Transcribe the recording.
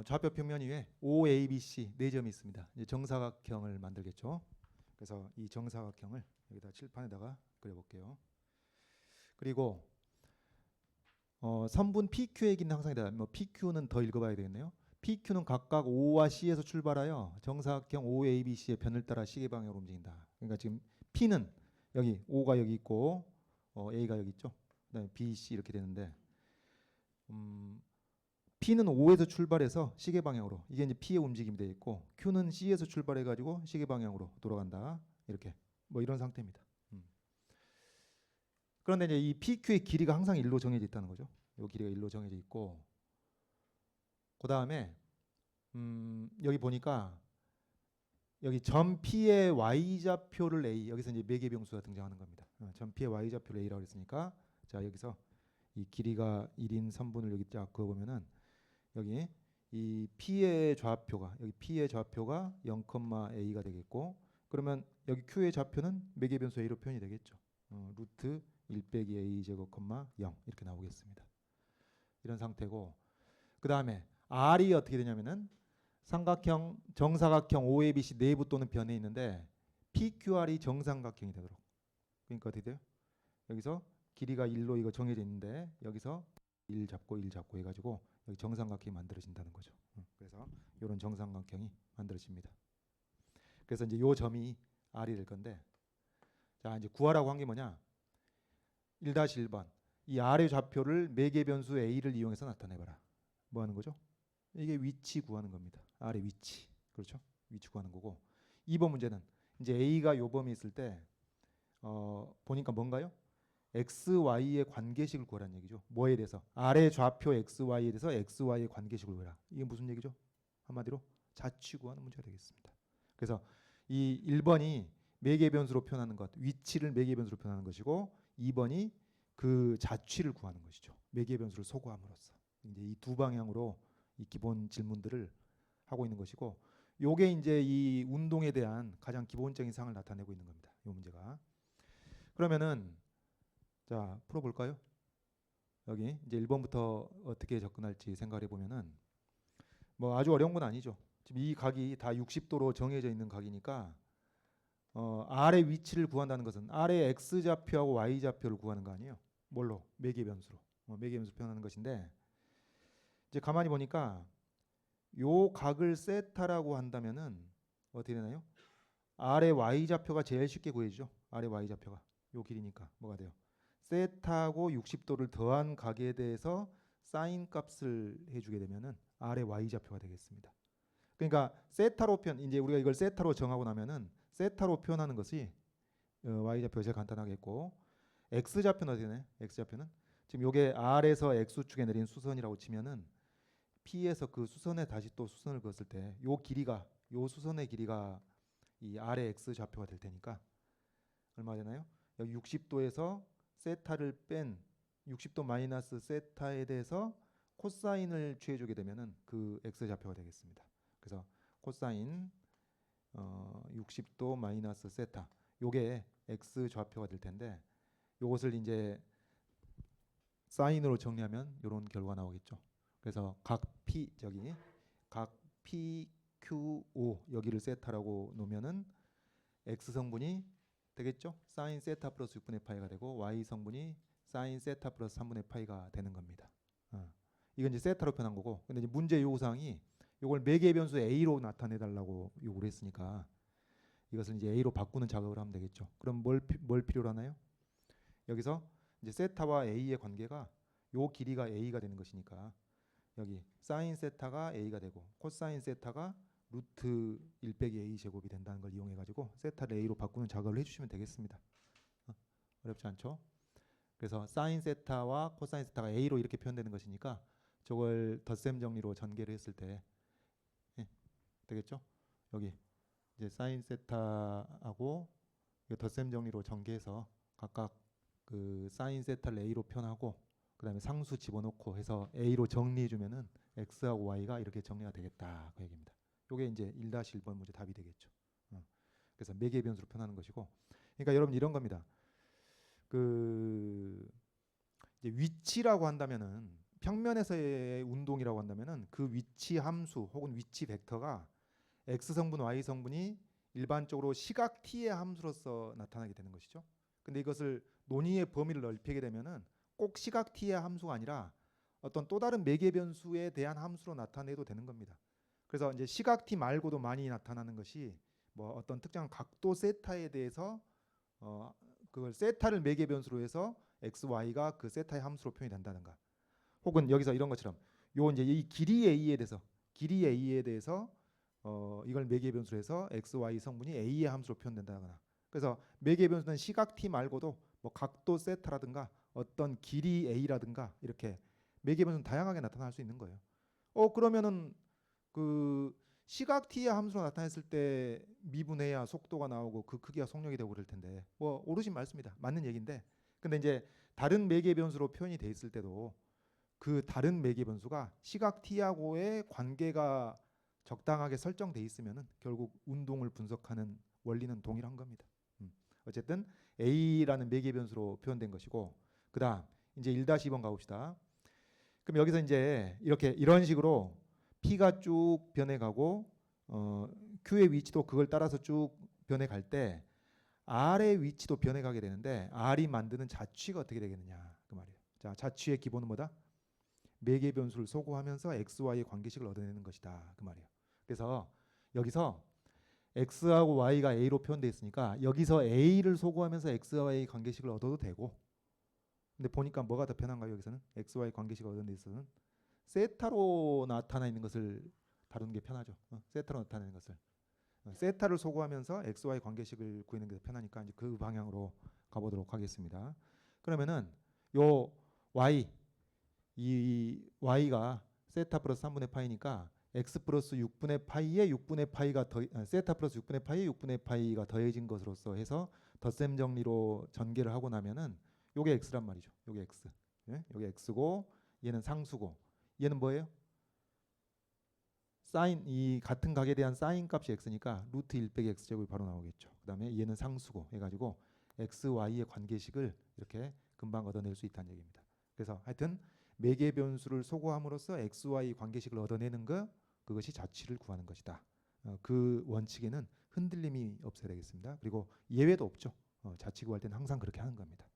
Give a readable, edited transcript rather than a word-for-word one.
좌표 평면 위에 OABC 네 점이 있습니다. 이제 정사각형을 만들겠죠. 그래서 이 정사각형을 여기다 칠판에다가 그려볼게요. 그리고 선분 PQ의 길이는 항상 이다. PQ는 더 읽어봐야 되겠네요. PQ는 각각 O와 C에서 출발하여 정사각형 OABC의 변을 따라 시계 방향으로 움직인다. 그러니까 지금 P는 여기 O가 여기 있고 A가 여기 있죠. 그다음에 B, C 이렇게 되는데 P는 O에서 출발해서 시계 방향으로 이게 이제 P의 움직임이 되어 있고 Q는 C에서 출발해 가지고 시계 방향으로 돌아간다. 이렇게 뭐 이런 상태입니다. 그런데 이제 이 PQ의 길이가 항상 일로 정해져 있다는 거죠. 이 길이가 일로 정해져 있고 그 다음에 여기 보니까 여기 점 P의 y좌표를 A 여기서 이제 매개병수가 등장하는 겁니다. 점 P의 y좌표를 A라고 했으니까 자 여기서 이 길이가 1인 선분을 여기 쫙 그어보면은 여기 이 P의 좌표가 여기 P의 좌표가 0,A가 되겠고 그러면 여기 Q의 좌표는 매개변수 A로 표현이 되겠죠. 루트 1 빼기 A 제곱, 0 이렇게 나오겠습니다. 이런 상태고 그 다음에 R이 어떻게 되냐면은 삼각형, 정사각형 OABC 내부 또는 변에 있는데 PQR이 정삼각형이 되도록 그러니까 어떻게 돼요? 여기서 길이가 1로 이거 정해져 있는데 여기서 1 잡고 1 잡고 해가지고 여기 정삼각형이 만들어진다는 거죠. 그래서 이런 정삼각형이 만들어집니다. 그래서 이제 요 점이 R이 될 건데 자 이제 구하라고 한 게 뭐냐 1-1번 이 R의 좌표를 매개변수 A를 이용해서 나타내봐라. 뭐 하는 거죠? 이게 위치 구하는 겁니다. R의 위치. 그렇죠? 위치 구하는 거고 2번 문제는 이제 A가 요 범위 있을 때 보니까 뭔가요? X, Y의 관계식을 구하라는 얘기죠. 뭐에 대해서? R의 좌표 X, Y에 대해서 X, Y의 관계식을 구해라. 이게 무슨 얘기죠? 한마디로 자취 구하는 문제가 되겠습니다. 그래서 이 1번이 매개변수로 표현하는 것, 위치를 매개변수로 표현하는 것이고 2번이 그 자취를 구하는 것이죠. 매개변수를 소구함으로써. 이제 이 두 방향으로 이 기본 질문들을 하고 있는 것이고 요게 이제 이 운동에 대한 가장 기본적인 사항을 나타내고 있는 겁니다. 이 문제가. 그러면은 자, 풀어 볼까요? 여기 이제 1번부터 어떻게 접근할지 생각해 보면은 뭐 아주 어려운 건 아니죠. 지금 이 각이 다 60도로 정해져 있는 각이니까 R의 위치를 구한다는 것은 R의 X좌표하고 Y좌표를 구하는 거 아니에요. 뭘로? 매개변수로. 매개변수 표현하는 것인데 이제 가만히 보니까 요 각을 세타라고 한다면은 어떻게 되나요? R의 Y좌표가 제일 쉽게 구해지죠. R의 Y좌표가. 요 길이니까 뭐가 돼요? 세타하고 60도를 더한 각에 대해서 사인 값을 해주게 되면은 R의 Y좌표가 되겠습니다. 그러니까 세타로 표현 이제 우리가 이걸 세타로 정하고 나면은 세타로 표현하는 것이 Y좌표가 제일 간단하겠고 X좌표는 어떻게 되나요? X좌표는 지금 요게 R에서 X축에 내린 수선이라고 치면은 P에서 그 수선에 다시 또 수선을 그었을 때 요 길이가 요 수선의 길이가 이 R의 X좌표가 될 테니까 얼마 되나요? 여기 60도에서 세타를 뺀 60도 마이너스 세타에 대해서 코사인을 취해주게 되면은 그 X좌표가 되겠습니다. 그래서 코사인 60도 마이너스 세타 요게 X좌표가 될 텐데 요것을 이제 사인으로 정리하면 이런 결과 나오겠죠. 그래서 각 PQO 여기를 세타라고 놓으면은 X 성분이 되겠죠. 사인 세타 플러스 6분의 파이가 되고 Y 성분이 사인 세타 플러스 3분의 파이가 되는 겁니다. 이건 이제 세타로 표현한 거고 근데 이제 문제 요구사항이 이걸 매개변수 A로 나타내 달라고 요구를 했으니까 이것을 이제 A로 바꾸는 작업을 하면 되겠죠. 그럼 뭘 필요로 하나요? 여기서 이제 세타와 A의 관계가 요 길이가 A가 되는 것이니까 여기 사인 세타가 A가 되고 코사인 세타가 루트 1 빼기 A 제곱이 된다는 걸 이용해 가지고 세타를 A로 바꾸는 작업을 해주시면 되겠습니다. 어렵지 않죠? 그래서 사인 세타와 코사인 세타가 A로 이렇게 표현되는 것이니까 저걸 덧셈 정리로 전개를 했을 때 되겠죠? 여기 이제 사인 세타하고 덧셈 정리로 전개해서 각각 그 사인 세타를 A로 표현하고 그 다음에 상수 집어넣고 해서 A로 정리해 주면은 X하고 Y가 이렇게 정리가 되겠다 그 얘기입니다. 요게 이제 1-1번 문제 답이 되겠죠. 그래서 매개 변수로 표현하는 것이고 그러니까 여러분 이런 겁니다. 그 이제 위치라고 한다면은 평면에서의 운동이라고 한다면은 그 위치 함수 혹은 위치 벡터가 x 성분, y 성분이 일반적으로 시각 t의 함수로서 나타나게 되는 것이죠. 근데 이것을 논의의 범위를 넓히게 되면은 꼭 시각 t의 함수가 아니라 어떤 또 다른 매개 변수에 대한 함수로 나타내도 되는 겁니다. 그래서 이제 시각 t 말고도 많이 나타나는 것이 뭐 어떤 특정한 각도 세타에 대해서 그걸 세타를 매개 변수로 해서 x, y가 그 세타의 함수로 표현이 된다든가, 혹은 여기서 이런 것처럼 요 이제 이 길이 a에 대해서 이걸 매개 변수로 해서 x, y 성분이 a의 함수로 표현된다거나. 그래서 매개 변수는 시각 t 말고도 뭐 각도 세타라든가 어떤 길이 a라든가 이렇게 매개 변수는 다양하게 나타날 수 있는 거예요. 그러면은 그 시각 t의 함수로 나타냈을 때 미분해야 속도가 나오고 그 크기가 속력이 되고 그럴 텐데, 뭐 오르신 말씀이다. 맞는 얘기인데, 근데 이제 다른 매개 변수로 표현이 돼 있을 때도 그 다른 매개 변수가 시각 t하고의 관계가 적당하게 설정돼 있으면은 결국 운동을 분석하는 원리는 동일한 겁니다. 어쨌든 a라는 매개 변수로 표현된 것이고, 그다음 이제 1-2번 가봅시다. 그럼 여기서 이제 이런 식으로 p가 쭉 변해가고 q의 위치도 그걸 따라서 쭉 변해갈 때 r의 위치도 변해가게 되는데, r이 만드는 자취가 어떻게 되겠느냐 그 말이에요. 자, 자취의 기본은 뭐다? 매개 변수를 소구하면서 x, y의 관계식을 얻어내는 것이다 그 말이에요. 그래서 여기서 x하고 y가 a로 표현되어 있으니까 여기서 a를 소구하면서 x, y 관계식을 얻어도 되고, 근데 보니까 뭐가 더 편한가요? 여기서는 x, y 관계식을 얻는 데 있어서는 세타로 나타나 있는 것을 다루는 게 편하죠. 세타로 나타내는 것을 세타를 소구하면서 x, y 관계식을 구하는 게 더 편하니까 이제 그 방향으로 가보도록 하겠습니다. 그러면은 요 y, 이 y가 세타 플러스 3분의 파이니까 x 플러스 6분의 파이에 6분의 파이가 세타 플러스 6분의 파이에 6분의 파이가 더해진 것으로서 해서 덧셈 정리로 전개를 하고 나면은 요게 x란 말이죠. 요게 x. 예? 요게 x고 얘는 상수고 얘는 뭐예요? 사인, 이 같은 각에 대한 사인 값이 x니까 루트 1 빼기 x제곱이 바로 나오겠죠. 그다음에 얘는 상수고 해가지고 x, y의 관계식을 이렇게 금방 얻어낼 수 있다는 얘기입니다. 그래서 하여튼 매개 변수를 소구함으로써 x, y 관계식을 얻어내는 그것이 자취를 구하는 것이다. 그 원칙에는 흔들림이 없어야 되겠습니다. 그리고 예외도 없죠. 자취 구할 때는 항상 그렇게 하는 겁니다.